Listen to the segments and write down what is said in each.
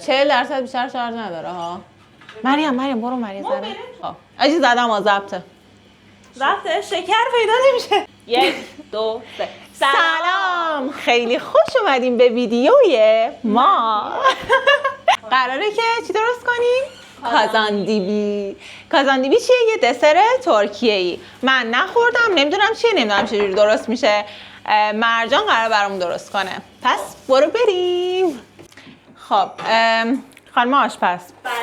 40% بیشتر شارژ نداره ها. مریم برو مریم زره. اجی زدم ها ضبطه. شکر پیدا نمیشه. 1 2 3 سلام، خیلی خوش اومدیم به ویدیوی ما. قراره که چی درست کنیم؟ کازاندیبی چیه؟ یه دسر ترکیه‌ای. من نخوردم، نمیدونم چیه، نمیدونم چجوری درست میشه. مرجان قراره برامون درست کنه. پس برو بریم. خب خانم آشپز، بله.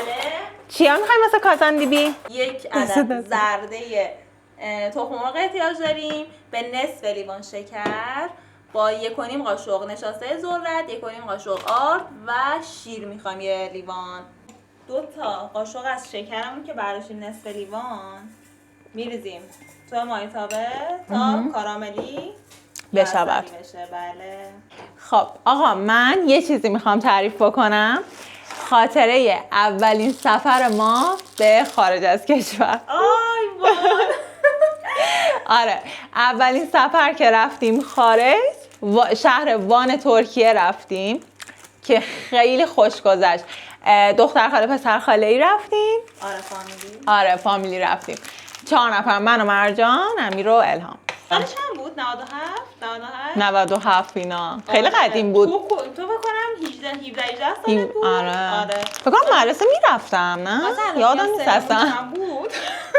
چیا میخوایم واسه کازاندیبی؟ 1 عدد زرده تخم مرغ احتیاج داریم، به نصف لیوان شکر، با 1.5 قاشق نشاسته ذرت، 1.5 قاشق آرد و شیر میخوایم یه لیوان. 2 تا قاشق از شکرمون که برداشتیم نصف لیوان میریزیم تو مایتابه تا کاراملی بشود. بله. خب آقا، من یه چیزی میخوام تعریف بکنم. خاطره اولین سفر ما به خارج از کشور. آی وای. آره، اولین سفر که رفتیم خارج، شهر وان ترکیه رفتیم که خیلی خوش گذشت. دختر خاله پسر خاله ای رفتیم. آره فامیلی رفتیم. 4 نفر، من و مرجان، امیر و الهام. سال چند بود؟ 97 اینا. خیلی قدیم بود. تو بکنم 18 ساله بود. آره. فکر کنم مدرسه میرفتم، نه؟ یادم نیست اصلا.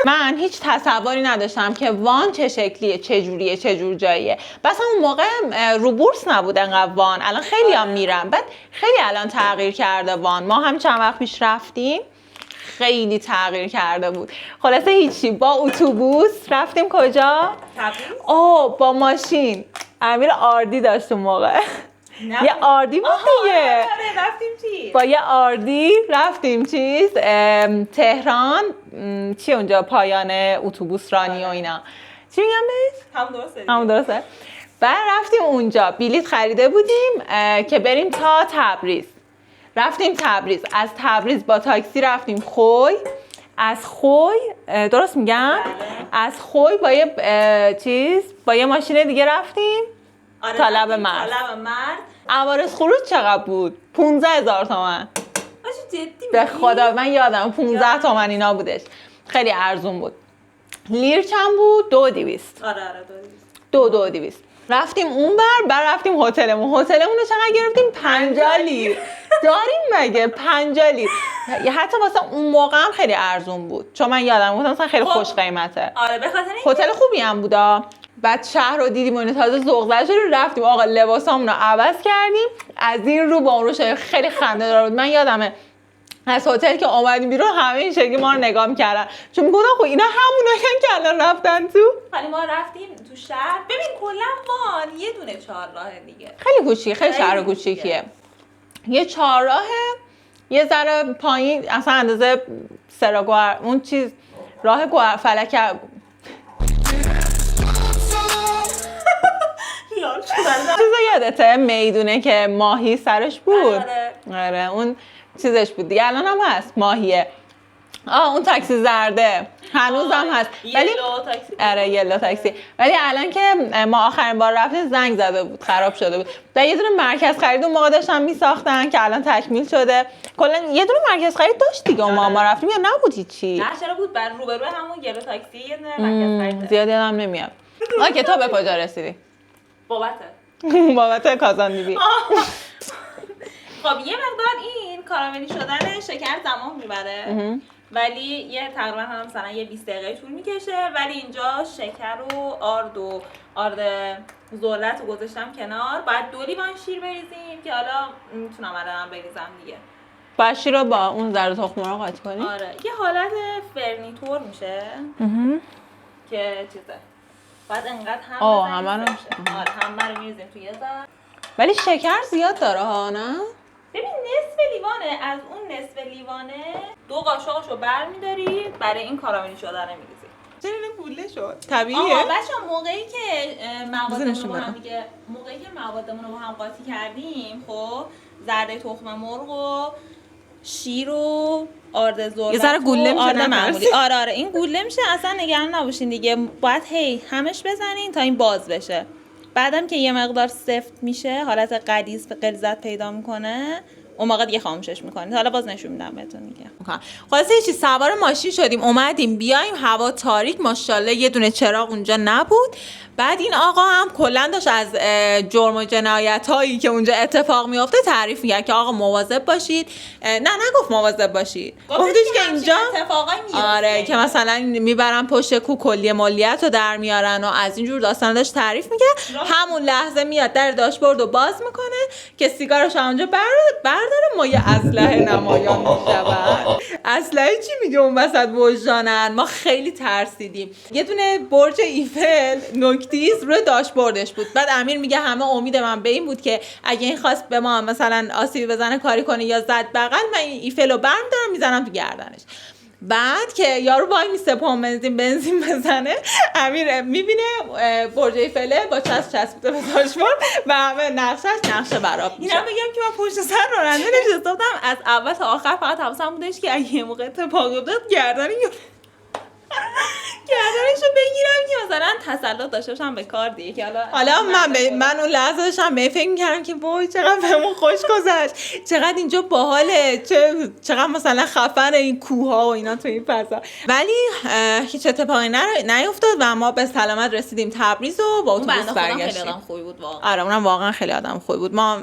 من هیچ تصوری نداشتم که وان چه شکلیه، چه جوریه، چه جور جاییه. بس اون موقع رو بورس نبود انقدر وان. الان خیلی هم میرم. بعد خیلی الان تغییر کرده وان. ما هم چند وقت پیش رفتیم، خیلی تغییر کرده بود. خلاصه هیچی، با اتوبوس رفتیم کجا؟ تبریز. با ماشین. امیر آردی داشت اون موقع. یه آردی بود دیگه. رفتیم چی؟ با یه آردی رفتیم تهران. چی اونجا پایان اتوبوس رانی و اینا. چی میگم بهش؟ همون درسته. بعد رفتیم اونجا، بلیط خریده بودیم که بریم تا تبریز. رفتیم تبریز، از تبریز با تاکسی رفتیم خوی، از خوی درست میگم؟ از خوی با یه با یه ماشین دیگه رفتیم تا لب مرز. عوارض خروج چقدر بود؟ 15,000 تومان. جدی به خدا من یادم 15 تومن اینا بودش. خیلی ارزون بود. لیر چند بود؟ 2,200. آره 2,200. رفتیم اون بعد رفتیم هتلمون رو چقدر گرفتیم؟ 50 لیر. داریم مگه 50 لیر؟ حتی واسه اون موقع هم خیلی ارزون بود، چون من یادم بود مثلا خیلی خوش قیمته. آره به خاطر هتل خوبی هم بودا. بعد شهر رو دیدیم و تازه ذوق زده شدیم، رفتیم آقا لباسامون رو عوض کردیم، از این رو با اون رو شده. خیلی خنده دار بود. من یادمه از هتل که اومدیم بیرون همه این شکلی ما رو نگاه می‌کردن، چون میگفتن خب اینا همونایی که الان رفتن تو. ولی ما رفتیم تو شهر. ببین کلا وان یه دونه چهارراه دیگه، خیلی کوچیک، خیلی شهر کوچیکیه. یه چهارراهه، یه ذره پایین، اصلا اندازه سراگوار اون چیز راه گوهر فلک. چیزا یادته میدونه که ماهی سرش بود؟ آره اون چیزش بود دیگه. الان هم هست ماهیه. اون تاکسی زرده هنوز هم هست، ولی یلو تاکسی. ولی الان که ما آخرین بار رفتیم زنگ زده بود، خراب شده بود. و یه دونه مرکز خرید اون موقع داشتن میساختن که الان تکمیل شده. کلا یه دونه مرکز خرید داشت دیگه اون ما رفتیم، یا نبود هیچی؟ نه چرا بود، بر روبرو همون یلو تاکسی یه دونه مرکز خرید. زیاد یادم نمیاد. اوکی، تو به کجا رسیدی؟ بابت کازاندیبی. خب یه مقدار این کاراملی شدن شکر زمان میبره، ولی یه تقریبا هم مثلا یه 20 دقیقه طول میکشه. ولی اینجا شکر و آرد ذرت رو گذاشتم کنار. بعد 2 لیوان شیر بریزیم که حالا میتونم الان بریزم دیگه. بعد شیر رو با اون ذره تخم مرغ قاطی کنی؟ آره یه حالت فرنیتور میشه که چیزه. بعد انقدر همه رو همه رو میریزیم توی یه ذره. ولی شکر زیاد داره ها، نه؟ ببین نصف لیوانه، از اون نصف لیوانه 2 قاشقشو برمی‌داری، برای این کاراملی شدن می‌ریزی. چرا گوله شد؟ طبیعیه. بچه‌ها موقعی که موادمون رو با هم قاطی کردیم، خب زرده تخم مرغ و شیر و آرد ذرت یه ذره گوله میشه. آره این گوله میشه، اصلا نگران نباشین دیگه. باید همش بزنین تا این باز بشه. بعدم که یه مقدار سفت میشه، حالت غلیظ غلیظت پیدا میکنه، اون موقع دیگه خاموشش میکنید. حالا باز نشون میدم بهتون دیگه. خلاصه چی سوار ماشین شدیم اومدیم بیایم، هوا تاریک، ماشاءالله یه دونه چراغ اونجا نبود. بعد این آقا هم کلا داشت از جرم و جنایت هایی که اونجا اتفاق میفته تعریف می‌کرد که آقا مواظب باشید. نه نگفت مواظب باشید، گفتش که اینجا اتفاقایی میفته. آره که مثلا میبرن پشت کو کلیه مالیت رو در میارن و از اینجور داستان داشت تعریف می‌کرد. همون لحظه میاد در داشبورد رو باز میکنه که سیگارش اونجا برداره، ما یه اسلحه نمایان میشود. اسلحه چی میگه اون وسط وجدانن؟ ما خیلی ترسیدیم. یه دونه برج ایفل نوکتیز روی داشبوردش بود. بعد امیر میگه همه امید من به این بود که اگه این خواست به ما مثلا آسیبی بزنه کاری کنه یا زد بغل، من این ایفل رو برمی‌دارم میزنم تو گردنش. بعد که یارو وای میسته پمپ بنزین بزنه، امیر میبینه برج ایفل با چسبیده به داشبورد و همه نقشه براب میشه. اینا بگم که من پشت سر راننده نشسته بودم، از اول تا آخر فقط حواسم بودش که اگه یه موقع اتفاقی افتاد گردنشو بگیرم که مثلا تسلط داشته باشم به کار دیگه. که حالا من اون لحظه داشتم به فکر می‌کردم که وای چقدر بهمون خوش گذشت، چقدر اینجا باحاله، چقدر مثلا خفن این کوه‌ها و اینا تو این فضا. ولی هیچ اتفاقی نیفتاد و ما به سلامت رسیدیم تبریز و با اتوبوس برگشتیم. خیلی آدم خوبی بود واقعا. آره اونم واقعا خیلی آدم خوبی بود. ما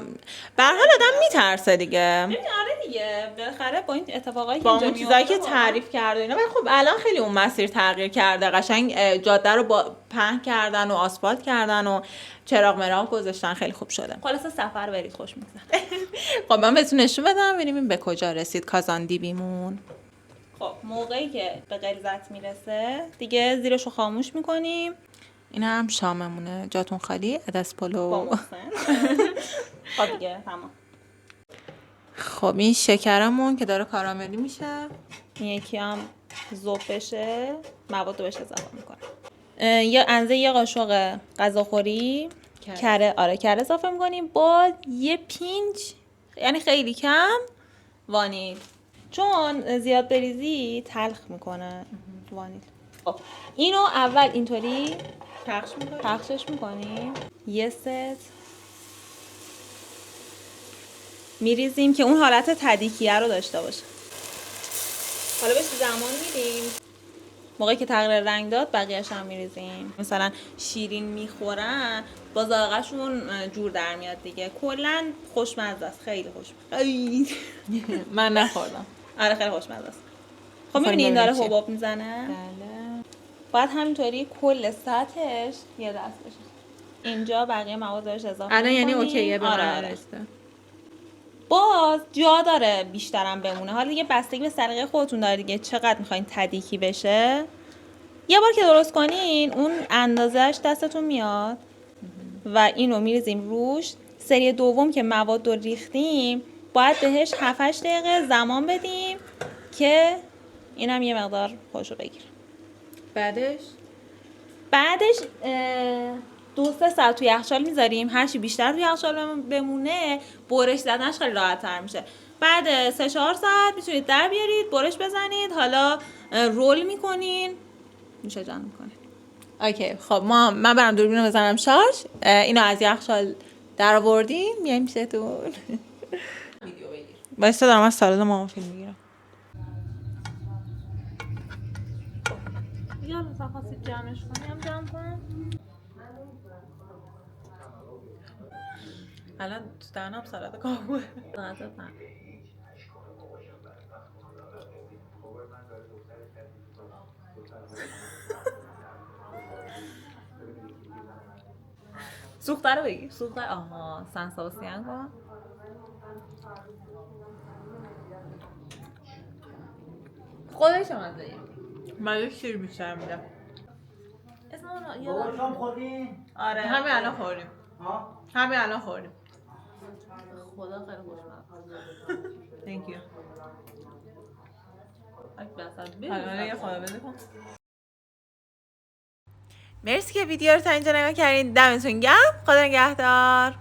به هر حال آدم میترسه دیگه. آره دیگه بالاخره با این اتفاقایی که با اینجا اون چیزایی که تعریف کرد و اینا، ولی خب الان خیلی اون مسیر تغییر کرده. قشنگ جاده رو پهن کردن و آسفالت کردن و چراغ مراغ گذاشتن، خیلی خوب شده. خلاص سفر برید، خوش میگذره. خب من بهتون نشون بدم ببینیم به کجا رسید کازاندیبیمون. خب موقعی که به غلظت میرسه دیگه زیرشو خاموش میکنیم. این هم شاممونه، جاتون خالی. عدس پلو. خب دیگه تمام. خب این شکرمون که داره کاراملی میشه، یکی هم ذوب بشه، مواد رو بهش اضافه میکنه. یا اندازه یه قاشق غذاخوری کره اضافه میکنیم با یه پینچ، یعنی خیلی کم، وانیل، چون زیاد بریزی تلخ میکنه وانیل. خب اینو اول اینطوری پخشش میکنیم، یه ست میریزیم که اون حالت تدیکیه رو داشته باشه. حالا بهش زمان میدیم، موقعی که تغییر رنگ داد بقیه‌اش هم میریزیم. مثلا شیرین میخورن با ذائقه‌شون جور در میاد دیگه. کلا خوشمزه است، خیلی خوشمزه. من نخوردم. آره خیلی خوشمزه است. خب می‌بینی این داره حباب میزنه؟ بله. بعد همینطوری کل سطحش یه دست بشه. اینجا بقیه موادش اضافه الان یعنی کنیم. اوکیه به من آره. رسیده. باز جا داره بیشترم بمونه. حالا دیگه بستگی به سلیقه خودتون داره دیگه چقدر میخواین تدیکی بشه. یه بار که درست کنین اون اندازهش دستتون میاد و اینو میریزیم روش. سری دوم که مواد رو ریختیم باید بهش 7-8 دقیقه زمان بدیم که اینم یه مقدار خودشو بگیره. بعدش 2-3 ساعت توی یخچال میذاریم. هرچی بیشتر توی یخچال بمونه برش زدنش خیلی راحت تر میشه. بعد 3-4 ساعت میتونید در بیارید، برش بزنید، حالا رول میکنین، میشه جان میکنه. اوکی خب من برم دوربینو بزنم شارژ. اینو از یخچال در آوردیم، میایم پیشتون. ویدیو بگیر. واسه دارم از سالاد مامان فیلم میگیرم. یا لطفا خواستید جمعش کنیم جمع کنم. الان تو دهنم سالاد کاهوه. غذا نه. سوخته رو بگیر. سوخته آها سنساسیان کن. خودش هم از داریم. من شیر بیشتر میدم. اسم اون یادم شام خوردین؟ آره همین الان خوردیم. همین الان خوردیم. خدا خیلی خوشمزه. Thank you. حالا یه خدا بده کن. مرسی که ویدیو رو تا اینجا نگاه کردین. دمتون گرم. خدا نگهدار.